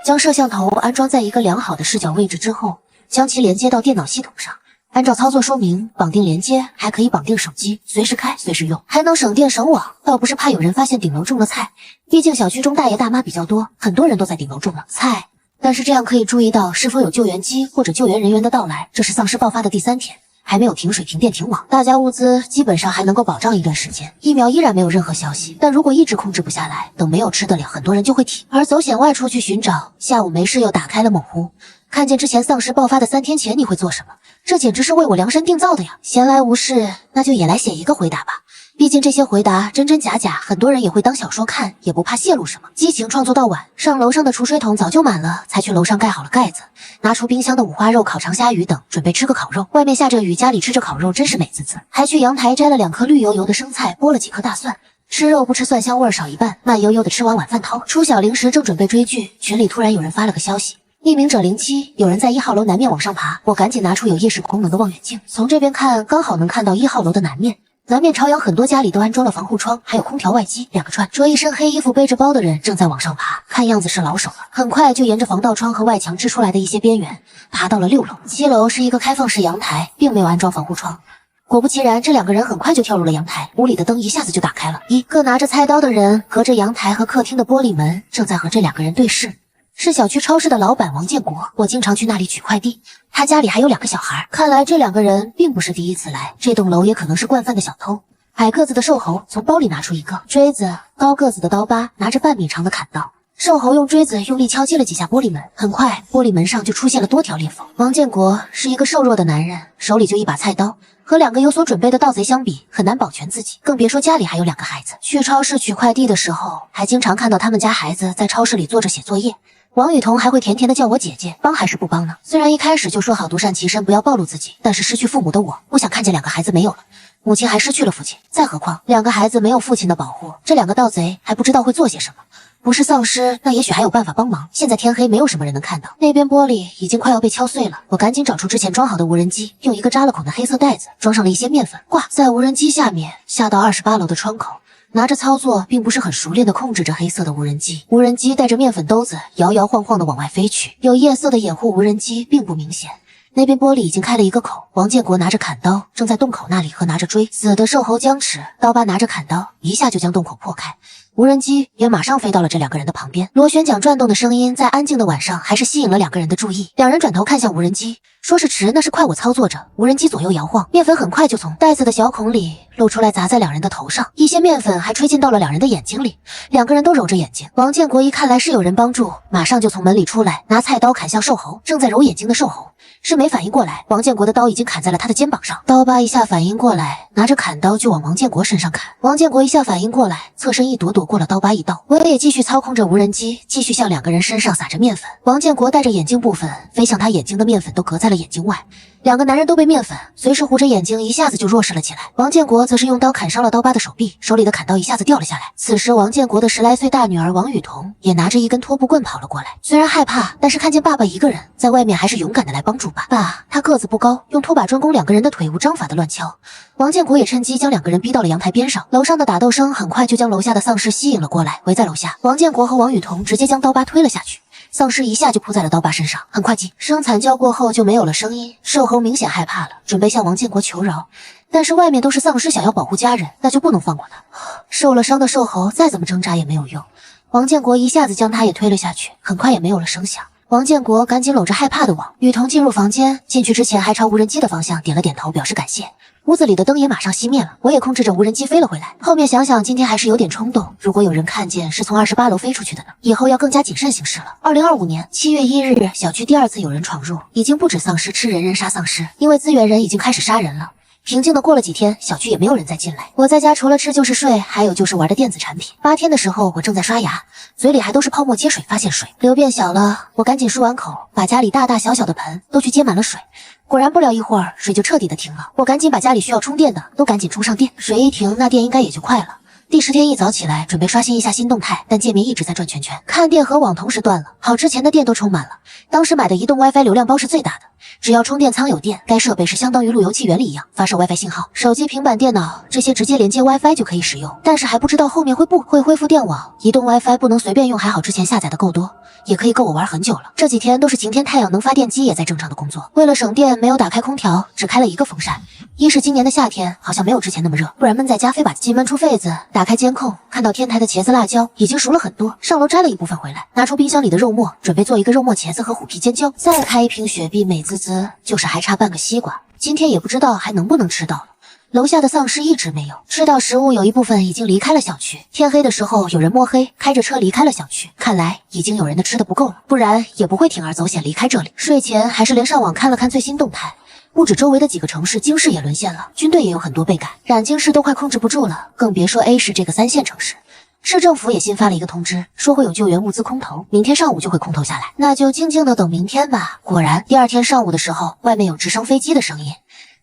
将摄像头安装在一个良好的视角位置之后，将其连接到电脑系统上。按照操作说明，绑定连接，还可以绑定手机，随时开随时用，还能省电省网。倒不是怕有人发现顶楼种了菜，毕竟小区中大爷大妈比较多，很多人都在顶楼种了菜。但是这样可以注意到是否有救援机或者救援人员的到来。这是丧尸爆发的第3天，还没有停水停电停网，大家物资基本上还能够保障一段时间。疫苗依然没有任何消息，但如果一直控制不下来，等没有吃的了，很多人就会停。而走险外出去寻找，下午没事又打开了猛虎，看见之前丧尸爆发的3天前，你会做什么？这简直是为我量身定造的呀！闲来无事，那就也来写一个回答吧。毕竟这些回答真真假假，很多人也会当小说看，也不怕泄露什么。激情创作到晚，上楼上的储水桶早就满了，才去楼上盖好了盖子，拿出冰箱的五花肉、烤长虾鱼等，准备吃个烤肉。外面下着雨，家里吃着烤肉真是美滋滋。还去阳台摘了2颗绿油油的生菜，剥了几颗大蒜。吃肉不吃蒜香味少一半，慢悠悠的吃完晚饭后，出小零食正准备追剧，群里突然有人发了个消息。匿名者07，有人在1号楼南面往上爬，我赶紧拿出有夜视功能的望远镜，从这边看，刚好能看到1号楼的南面。南面朝阳，很多家里都安装了防护窗，还有空调外机，2个串。着一身黑衣服背着包的人正在往上爬，看样子是老手了。很快就沿着防盗窗和外墙支出来的一些边缘，爬到了6楼。7楼是一个开放式阳台，并没有安装防护窗。果不其然，这2个人很快就跳入了阳台，屋里的灯一下子就打开了。一个拿着菜刀的人隔着阳台和客厅的玻璃门，正在和这2个人对视。是小区超市的老板王建国，我经常去那里取快递。他家里还有2个小孩，看来这2个人并不是第一次来，这栋楼也可能是惯犯的小偷。矮个子的瘦猴从包里拿出一个锥子，高个子的刀疤拿着半米长的砍刀。瘦猴用锥子用力敲击了几下玻璃门，很快玻璃门上就出现了多条裂缝。王建国是一个瘦弱的男人，手里就一把菜刀，和2个有所准备的盗贼相比，很难保全自己，更别说家里还有2个孩子。去超市取快递的时候，还经常看到他们家孩子在超市里坐着写作业。王雨桐还会甜甜的叫我姐姐，帮还是不帮呢？虽然一开始就说好独善其身，不要暴露自己，但是失去父母的我，不想看见2个孩子没有了，母亲还失去了父亲。再何况2个孩子没有父亲的保护，这2个盗贼还不知道会做些什么。不是丧尸，那也许还有办法帮忙。现在天黑，没有什么人能看到。那边玻璃已经快要被敲碎了，我赶紧找出之前装好的无人机，用一个扎了孔的黑色袋子装上了一些面粉，挂在无人机下面，下到28楼的窗口。拿着操作并不是很熟练的控制着黑色的无人机，无人机带着面粉兜子摇摇晃晃的往外飞去，有夜色的掩护无人机并不明显。那边玻璃已经开了一个口，王建国拿着砍刀正在洞口那里和拿着锥子的瘦猴僵持，刀疤拿着砍刀一下就将洞口破开。无人机也马上飞到了这2个人的旁边，螺旋桨转动的声音在安静的晚上还是吸引了2个人的注意。2人转头看向无人机，说是迟，那是快。我操作着无人机左右摇晃，面粉很快就从袋子的小孔里露出来，砸在2人的头上，一些面粉还吹进到了2人的眼睛里。2个人都揉着眼睛。王建国一看来是有人帮助，马上就从门里出来，拿菜刀砍向瘦猴。正在揉眼睛的瘦猴是没反应过来，王建国的刀已经砍在了他的肩膀上。刀疤一下反应过来，拿着砍刀就往王建国身上砍。王建国一下反应过来，侧身一躲，躲过了刀疤一刀。我也继续操控着无人机，继续向2个人身上撒着面粉。王建国戴着眼镜部分飞向他眼睛的面粉都隔在了眼睛外。两个男人都被面粉随时糊着眼睛，一下子就弱势了起来。王建国则是用刀砍伤了刀疤的手臂，手里的砍刀一下子掉了下来。此时，王建国的10来岁大女儿王雨桐也拿着一根拖布棍跑了过来。虽然害怕，但是看见爸爸一个人在外面，还是勇敢的来帮助爸。爸，他个子不高，用拖把专攻两个人的腿，无章法的乱敲。王建国也趁机将两个人逼到了阳台边上。楼上的打斗声很快就将楼下的丧尸吸引了过来，围在楼下。王建国和王雨桐直接将刀疤推了下去。丧尸一下就扑在了刀疤身上，很快声惨叫过后就没有了声音。瘦猴明显害怕了，准备向王建国求饶，但是外面都是丧尸，想要保护家人，那就不能放过他。受了伤的瘦猴再怎么挣扎也没有用，王建国一下子将他也推了下去，很快也没有了声响。王建国赶紧搂着害怕的王雨桐进入房间，进去之前还朝无人机的方向点了点头，表示感谢。屋子里的灯也马上熄灭了，我也控制着无人机飞了回来。后面想想，今天还是有点冲动，如果有人看见是从28楼飞出去的呢？以后要更加谨慎行事了。2025年7月1日，小区第2次有人闯入，已经不止丧尸吃人，人杀丧尸，因为资源人已经开始杀人了。平静的过了几天，小区也没有人再进来。我在家除了吃就是睡，还有就是玩的电子产品。8天的时候，我正在刷牙，嘴里还都是泡沫接水，发现水流变小了，我赶紧漱完口，把家里大大小小的盆都去接满了水。果然不了一会儿，水就彻底的停了。我赶紧把家里需要充电的都赶紧充上电，水一停，那电应该也就快了。第10天一早起来，准备刷新一下新动态，但界面一直在转圈圈，看电和网同时断了。好，之前的电都充满了，当时买的移动 WiFi 流量包是最大的，只要充电仓有电，该设备是相当于路由器原理一样发射 WiFi 信号，手机、平板电脑这些直接连接 WiFi 就可以使用。但是还不知道后面会恢复电网，移动 WiFi 不能随便用，还好之前下载的够多，也可以够我玩很久了。这几天都是晴天，太阳能发电机也在正常的工作。为了省电，没有打开空调，只开了一个风扇。一是今年的夏天好像没有之前那么热，不然闷在家非把气闷出痱子。打开监控，看到天台的茄子、辣椒已经熟了很多，上楼摘了一部分回来，拿出冰箱里的肉末，准备做一个肉末茄子和虎皮尖椒，再开一瓶雪碧，美滋滋，就是还差半个西瓜。今天也不知道还能不能吃到了。楼下的丧尸一直没有吃到食物，有一部分已经离开了小区。天黑的时候，有人摸黑开着车离开了小区，看来已经有人的吃的不够了，不然也不会铤而走险离开这里。睡前还是连上网看了看最新动态，不止周围的几个城市，京市也沦陷了，军队也有很多被赶，染京市都快控制不住了，更别说 A 市这个3线城市。市政府也新发了一个通知，说会有救援物资空投，明天上午就会空投下来，那就静静的等明天吧。果然，第2天上午的时候，外面有直升飞机的声音，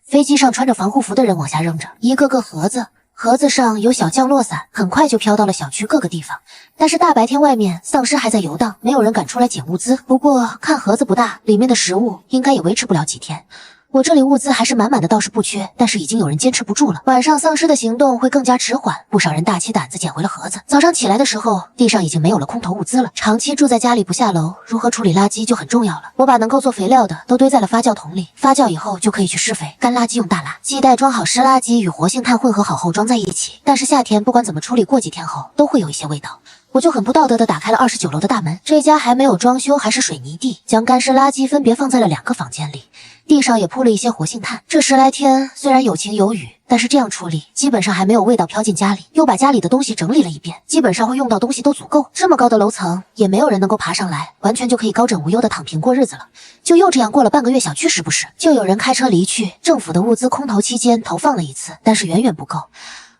飞机上穿着防护服的人往下扔着一个个盒子，盒子上有小降落伞，很快就飘到了小区各个地方。但是大白天外面丧尸还在游荡，没有人敢出来捡物资。不过看盒子不大，里面的食物应该也维持不了几天。我这里物资还是满满的，倒是不缺，但是已经有人坚持不住了。晚上丧尸的行动会更加迟缓，不少人大起胆子捡回了盒子。早上起来的时候，地上已经没有了空投物资了。长期住在家里不下楼，如何处理垃圾就很重要了。我把能够做肥料的都堆在了发酵桶里，发酵以后就可以去施肥。干垃圾用大垃圾袋装好，湿垃圾与活性炭混合好后装在一起。但是夏天不管怎么处理，过几天后都会有一些味道。我就很不道德的打开了29楼的大门，这家还没有装修，还是水泥地，将干湿垃圾分别放在了2个房间里，地上也铺了一些活性炭。这10来天虽然有晴有雨，但是这样处理基本上还没有味道飘进家里。又把家里的东西整理了一遍，基本上会用到东西都足够。这么高的楼层也没有人能够爬上来，完全就可以高枕无忧的躺平过日子了。就又这样过了半个月，小区时不时就有人开车离去。政府的物资空投期间投放了一次，但是远远不够。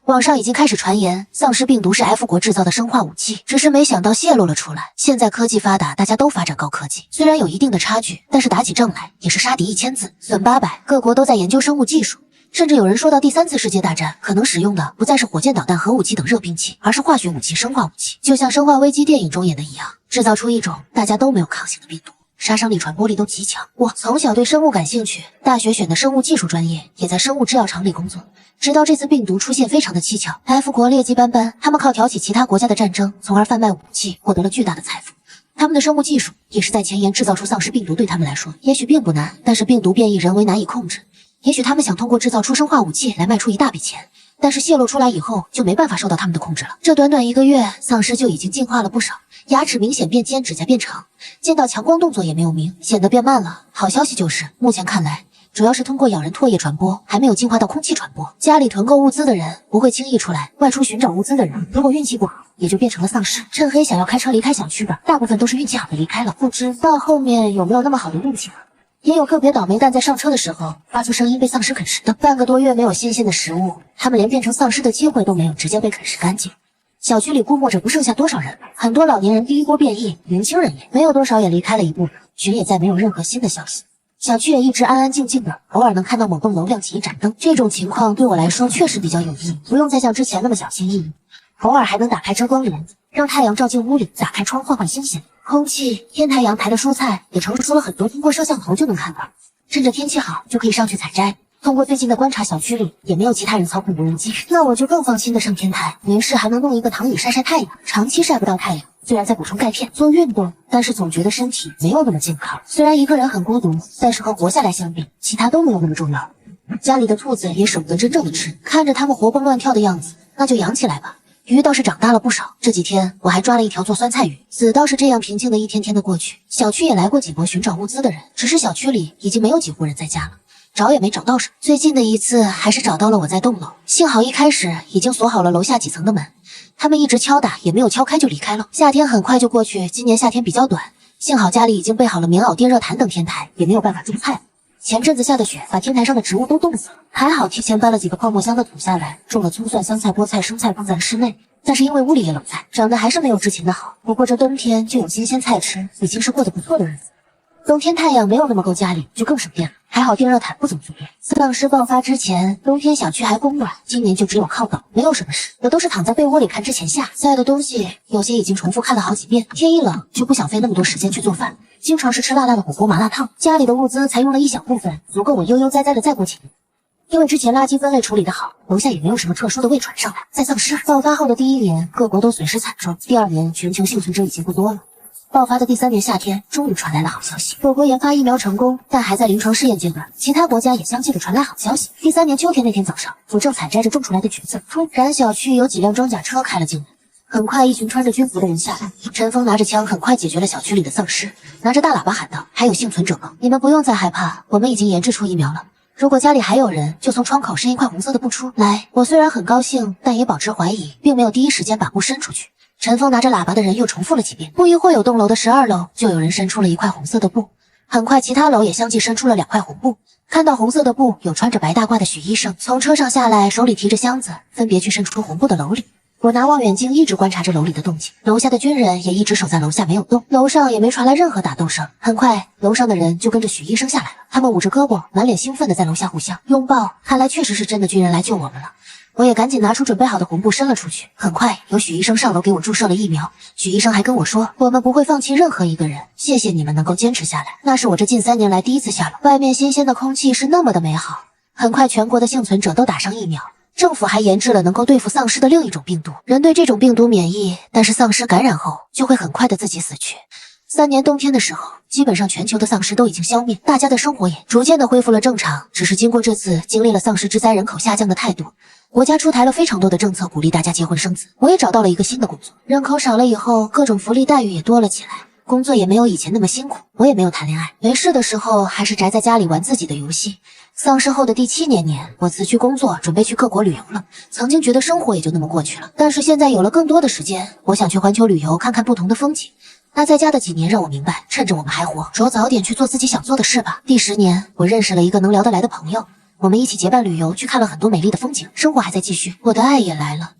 网上已经开始传言，丧尸病毒是 F 国制造的生化武器，只是没想到泄露了出来。现在科技发达，大家都发展高科技，虽然有一定的差距，但是打起仗来也是杀敌1000字，损800。各国都在研究生物技术，甚至有人说到第3次世界大战可能使用的不再是火箭导弹、核武器等热兵器，而是化学武器、生化武器。就像《生化危机》电影中演的一样，制造出一种大家都没有抗性的病毒，杀伤力、传播力都极强。我从小对生物感兴趣，大学选的生物技术专业，也在生物制药厂里工作。直到这次病毒出现非常的蹊跷 ，F 国劣迹斑斑，他们靠挑起其他国家的战争，从而贩卖武器，获得了巨大的财富。他们的生物技术也是在前沿制造出丧尸病毒，对他们来说也许并不难，但是病毒变异人为难以控制。也许他们想通过制造出生化武器来卖出一大笔钱，但是泄露出来以后就没办法受到他们的控制了。这短短1个月，丧尸就已经进化了不少，牙齿明显变尖，指甲变长，见到强光动作也没有明显得变慢了。好消息就是目前看来主要是通过咬人唾液传播，还没有进化到空气传播。家里囤购物资的人不会轻易出来，外出寻找物资的人如果运气不好，也就变成了丧尸。趁黑想要开车离开小区的，大部分都是运气好的离开了，不知道后面有没有那么好的运气呢？也有个别倒霉蛋在上车的时候发出声音被丧尸啃食的。半个多月没有新鲜的食物，他们连变成丧尸的机会都没有，直接被啃食干净。小区里估摸着不剩下多少人了，很多老年人第一波变异，年轻人也没有多少也离开了一部分，群也再没有任何新的消息。小区也一直安安静静的，偶尔能看到某栋楼亮起一盏灯。这种情况对我来说确实比较有意义，不用再像之前那么小心翼翼。偶尔还能打开遮光帘子，让太阳照进屋里，打开窗换换新鲜空气。天台阳台的蔬菜也成熟了很多，通过摄像头就能看到。趁着天气好，就可以上去采摘。通过最近的观察，小区里也没有其他人操控无人机，那我就更放心的上天台。没事还能弄一个躺椅晒晒太阳。长期晒不到太阳，虽然在补充钙片做运动，但是总觉得身体没有那么健康。虽然一个人很孤独，但是和活下来相比，其他都没有那么重要。家里的兔子也舍不得真正的吃，看着它们活蹦乱跳的样子，那就养起来吧。鱼倒是长大了不少，这几天我还抓了一条做酸菜鱼。死倒是这样平静的一天天的过去。小区也来过几波寻找物资的人，只是小区里已经没有几户人在家了，找也没找到什么。最近的一次还是找到了我在栋楼，幸好一开始已经锁好了楼下几层的门，他们一直敲打也没有敲开就离开了。夏天很快就过去，今年夏天比较短，幸好家里已经备好了棉袄、电热毯等天台，也没有办法种菜。前阵子下的雪把天台上的植物都冻死了，还好提前搬了几个泡沫箱的土下来，种了葱蒜、香菜、菠菜、生菜放在了室内。但是因为屋里也冷菜，长得还是没有之前的好。不过这冬天就有新鲜菜吃，已经是过得不错的日子。冬天太阳没有那么够家里，就更省电了。还好电热毯不怎么作用。丧尸爆发之前，冬天小区还供暖，今年就只有靠岛，没有什么事。我都是躺在被窝里看之前下菜的东西，有些已经重复看了好几遍。天一冷就不想费那么多时间去做饭，经常是吃辣辣的火锅、麻辣烫。家里的物资才用了一小部分，足够我悠悠哉哉的再过几年。因为之前垃圾分类处理的好，楼下也没有什么特殊的胃传上来。在丧尸爆发后的第一年，各国都损失惨重，第二年全球幸存者已经不多了。爆发的第3年夏天，终于传来了好消息，我国研发疫苗成功，但还在临床试验阶段。其他国家也相继的传来好消息。第3年秋天那天早上，我正采摘着种出来的橘子，突然小区有几辆装甲车开了进来。很快，一群穿着军服的人下来，陈峰拿着枪，很快解决了小区里的丧尸，拿着大喇叭喊道：“还有幸存者吗？你们不用再害怕，我们已经研制出疫苗了。如果家里还有人，就从窗口伸一块红色的布出来。”我虽然很高兴，但也保持怀疑，并没有第一时间把布伸出去。陈峰拿着喇叭的人又重复了几遍。不一会，有栋楼的12楼就有人伸出了一块红色的布，很快其他楼也相继伸出了2块红布。看到红色的布，有穿着白大褂的许医生从车上下来，手里提着箱子，分别去伸出红布的楼里。我拿望远镜一直观察着楼里的动静，楼下的军人也一直守在楼下没有动，楼上也没传来任何打斗声。很快，楼上的人就跟着许医生下来了，他们捂着胳膊，满脸兴奋的在楼下互相拥抱，看来确实是真的军人来救我们了。我也赶紧拿出准备好的红布伸了出去。很快，有许医生上楼给我注射了疫苗。许医生还跟我说，我们不会放弃任何一个人，谢谢你们能够坚持下来。那是我这近3年来第一次下楼，外面新鲜的空气是那么的美好。很快，全国的幸存者都打上疫苗。政府还研制了能够对付丧尸的另一种病毒，人对这种病毒免疫，但是丧尸感染后就会很快的自己死去。3年冬天的时候，基本上全球的丧尸都已经消灭，大家的生活也逐渐的恢复了正常。只是经过这次经历了丧尸之灾，人口下降的态度，国家出台了非常多的政策，鼓励大家结婚生子。我也找到了一个新的工作，人口少了以后，各种福利待遇也多了起来，工作也没有以前那么辛苦。我也没有谈恋爱，没事的时候还是宅在家里玩自己的游戏。丧尸后的第7年，我辞去工作，准备去各国旅游了。曾经觉得生活也就那么过去了，但是现在有了更多的时间，我想去环球旅游，看看不同的风景。那在家的几年让我明白，趁着我们还活，着早点去做自己想做的事吧。第10年，我认识了一个能聊得来的朋友，我们一起结伴旅游，去看了很多美丽的风景。生活还在继续，我的爱也来了。